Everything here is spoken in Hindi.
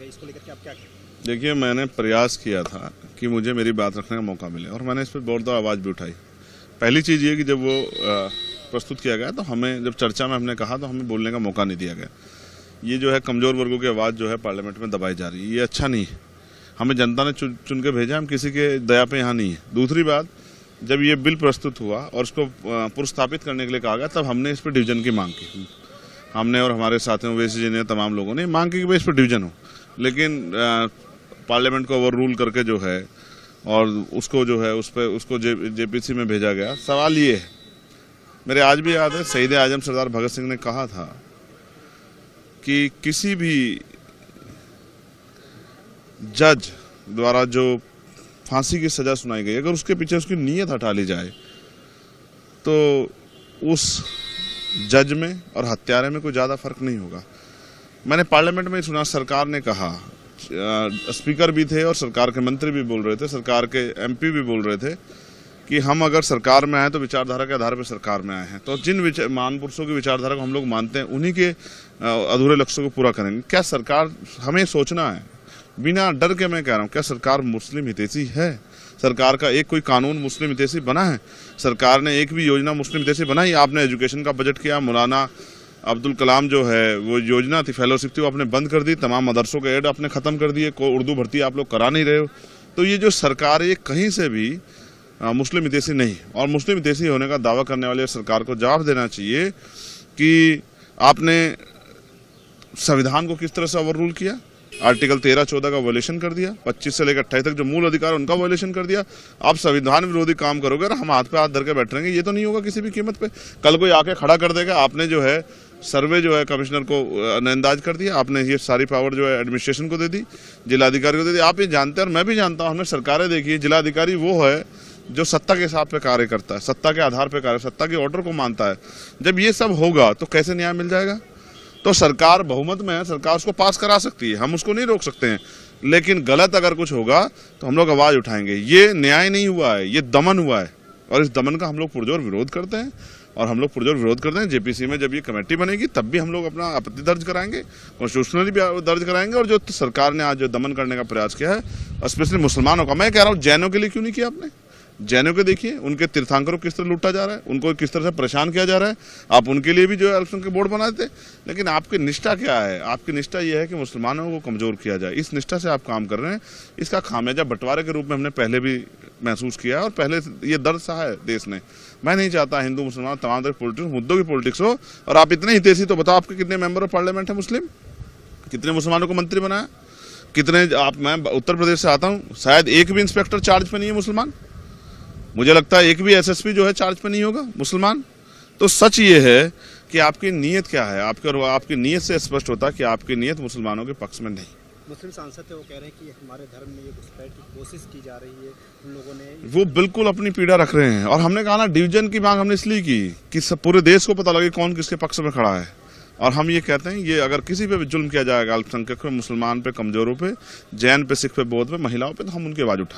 है, इसको लेकर के आप क्या कहें? देखिए, मैंने प्रयास किया था कि मुझे मेरी बात रखने का मौका मिले और मैंने इस पर बहुत आवाज़ भी उठाई। पहली चीज़ ये कि जब वो प्रस्तुत किया गया तो हमें, जब चर्चा में हमने कहा तो हमें बोलने का मौका नहीं दिया गया। ये जो है कमज़ोर वर्गों की आवाज़ जो है पार्लियामेंट में दबाई जा रही है, ये अच्छा नहीं है। हमें जनता ने चुन के भेजा, हम किसी के दया पे यहाँ नहीं है। दूसरी बात, जब ये बिल प्रस्तुत हुआ और उसको पुरस्थापित करने के लिए कहा गया, तब हमने इस पर डिवीजन की मांग की। हमने और हमारे साथियों ओवैसी जी ने, तमाम लोगों ने मांग की कि भाई इस पर डिवीजन हो, लेकिन पार्लियामेंट को ओवर रूल करके जो है और उसको जो है उस पर उसको जेपीसी में भेजा गया। सवाल ये है, मेरे आज भी याद है, शहीद आजम सरदार भगत सिंह ने कहा था कि किसी भी जज द्वारा जो फांसी की सजा सुनाई गई, अगर उसके पीछे उसकी नीयत हटा ली जाए तो उस जज में और हत्यारे में कोई ज़्यादा फर्क नहीं होगा। मैंने पार्लियामेंट में सुना, सरकार ने कहा, स्पीकर भी थे और सरकार के मंत्री भी बोल रहे थे, सरकार के एमपी भी बोल रहे थे कि हम अगर सरकार में आए तो विचारधारा के आधार पर सरकार में आए हैं, तो जिन महान पुरुषों की विचारधारा को हम लोग मानते हैं उन्हीं के अधूरे लक्ष्यों को पूरा करेंगे। क्या सरकार, हमें सोचना है बिना डर के, मैं कह रहा हूँ, क्या सरकार मुस्लिम हितैषी है? सरकार का एक कोई कानून मुस्लिम हितैषी बना है? सरकार ने एक भी योजना मुस्लिम हितैषी बनाई? आपने एजुकेशन का बजट किया, मौलाना अब्दुल कलाम जो है वो योजना थी, फेलोशिप थी, वो आपने बंद कर दी, तमाम मदरसों के एड आपने खत्म कर दिए, उर्दू भर्ती आप लोग करा नहीं रहे हो। तो ये जो सरकार है, ये कहीं से भी मुस्लिम हितैषी नहीं, और मुस्लिम हितैषी होने का दावा करने वाले सरकार को जवाब देना चाहिए कि आपने संविधान को किस तरह से ओवर रूल किया, आर्टिकल 13-14 का वायलेशन कर दिया, 25 से लेकर 28 तक जो मूल अधिकार उनका वायलेशन कर दिया। आप संविधान विरोधी काम करोगे और हम हाथ पे हाथ धर के बैठ रहेंगे, ये तो नहीं होगा किसी भी कीमत पे। कल कोई आके खड़ा कर देगा, आपने जो है सर्वे जो है कमिश्नर को नजरअंदाज कर दिया, आपने ये सारी पावर जो है एडमिनिस्ट्रेशन को दे दी, जिलाधिकारी को दे दी। आप ये जानते हैं और मैं भी जानता हूँ, हमने सरकारें देखी है, जिलाधिकारी वो है जो सत्ता के हिसाब पे कार्य करता है, सत्ता के आधार पे कार्य, सत्ता के ऑर्डर को मानता है। जब ये सब होगा तो कैसे न्याय मिल जाएगा? तो सरकार बहुमत में है, सरकार उसको पास करा सकती है, हम उसको नहीं रोक सकते हैं, लेकिन गलत अगर कुछ होगा तो हम लोग आवाज उठाएंगे। ये न्याय नहीं हुआ है, ये दमन हुआ है और इस दमन का हम लोग पुरजोर विरोध करते हैं। और हम लोग पुरजोर विरोध करते हैं। जेपीसी में जब ये कमेटी बनेगी तब भी हम लोग अपना आपत्ति दर्ज कराएंगे, कॉन्स्टिट्यूशनली भी दर्ज कराएंगे। और जो सरकार ने आज जो दमन करने का प्रयास किया है, स्पेशली मुसलमानों का, मैं कह रहा हूँ जैनों के लिए क्यों नहीं किया आपने? जैनों के देखिए, उनके तीर्थंकरों को किस तरह लूटा जा रहा है, उनको किस तरह से परेशान किया जा रहा है। आप उनके लिए भी जो है अल्पसंख्यक बोर्ड बनाए थे, लेकिन आपकी निष्ठा क्या है? आपकी निष्ठा यह है कि मुसलमानों को कमजोर किया जाए। इस निष्ठा से आप काम कर रहे हैं। इसका खामियाजा बंटवारे के रूप में हमने पहले भी महसूस किया और पहले ये दर्द सहा है देश ने। मैं नहीं चाहता हिंदू मुसलमान तमाम तरह पॉलिटिक्स, मुद्दों की पॉलिटिक्स हो। और आप इतने हितैषी, तो बताओ आपके कितने मेंबर ऑफ पार्लियामेंट है मुस्लिम? कितने मुसलमानों को मंत्री बनाया? कितने? मैं उत्तर प्रदेश से आता हूँ, शायद एक भी इंस्पेक्टर चार्ज पे नहीं है मुसलमान। मुझे लगता है एक भी एसएसपी जो है चार्ज पे नहीं होगा मुसलमान। तो सच ये है कि आपकी नीयत क्या है, आपकी नीयत से स्पष्ट होता है कि आपकी नीयत मुसलमानों के पक्ष में नहीं। मुस्लिम सांसद थे, वो कह रहे हैं कि हमारे धर्म में ये घुसपैठ की कोशिश की जा रही है, उन लोगों ने, वो बिल्कुल अपनी पीड़ा रख रहे हैं। और हमने कहा ना, डिवीजन की मांग हमने इसलिए की कि सब पूरे देश को पता लगे कौन किसके पक्ष में खड़ा है। और हम ये कहते हैं, ये अगर किसी पे भी जुल्म किया जाएगा, अल्पसंख्यक पे, मुसलमान पे, कमजोरों पे, जैन पे, सिख पे, बौद्ध पे, महिलाओं पे, तो हम उनकी आवाज उठाएंगे।